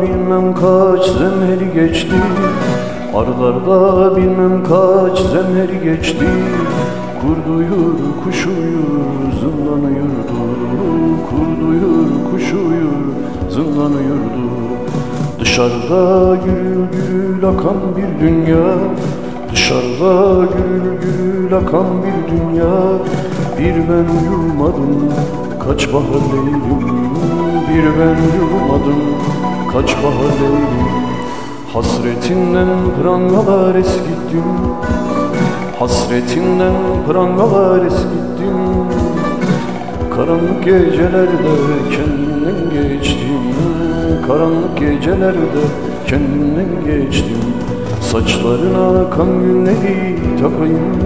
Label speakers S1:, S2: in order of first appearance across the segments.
S1: bilmem kaç zemheri geçti, arlarda bilmem kaç zemheri geçti. Kurd uyur, kuş uyur, zımlanıyordu. Kurd uyur, kuş uyur, zımlanıyordu. Dışarıda gürül gürül akan bir dünya, dışarıda gürül gürül akan bir dünya. Bir ben uyumadım, kaç bahar leylim. Bir ben uyumadım, kaç bahar leylim. Hasretinden prangalar eskittim, hasretinden prangalar eskittim. Karanlık gecelerde kendimden geçtim, karanlık gecelerde kendimden geçtim. Saçlarına akan gülleri takayım,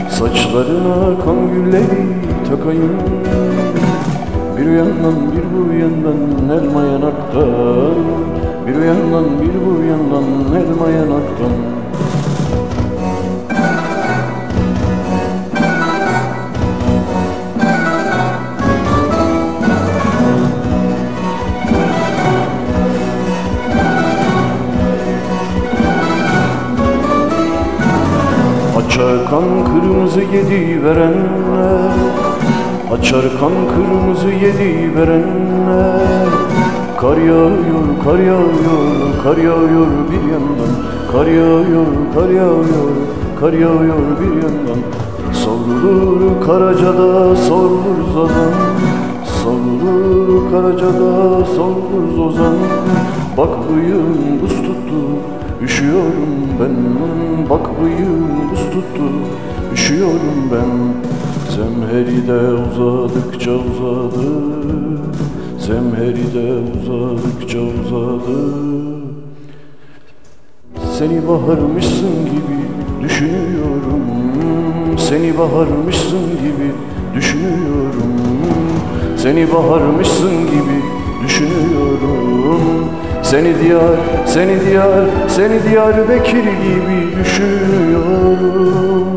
S1: saçlarına akan gülleri takayım. Bir yandan bir bu yandan elma yanaktan, bir yandan bir bu yandan elma yanaktan. Açar kan kırmızı yedi verenler, açar kan kırmızı yedi verenler. Kar yağıyor, kar yağıyor, kar yağıyor bir yandan. Kar yağıyor, kar yağıyor, kar yağıyor bir yandan. Savrulur Karaca'da, savrulur Zazan. Savrulur Karaca'da, savrulur Zozan. Bak bıyığım buz tuttu, üşüyorum ben. Bak bıyığım buz tuttu, üşüyorum ben. Zemheride uzadıkça uzadı, zemheride uzadıkça uzadı. Seni baharmışsın gibi düşünüyorum, seni baharmışsın gibi düşünüyorum. Seni baharmışsın gibi düşünüyorum. Seni diyar, seni diyar, seni Diyarbakır gibi düşünüyorum.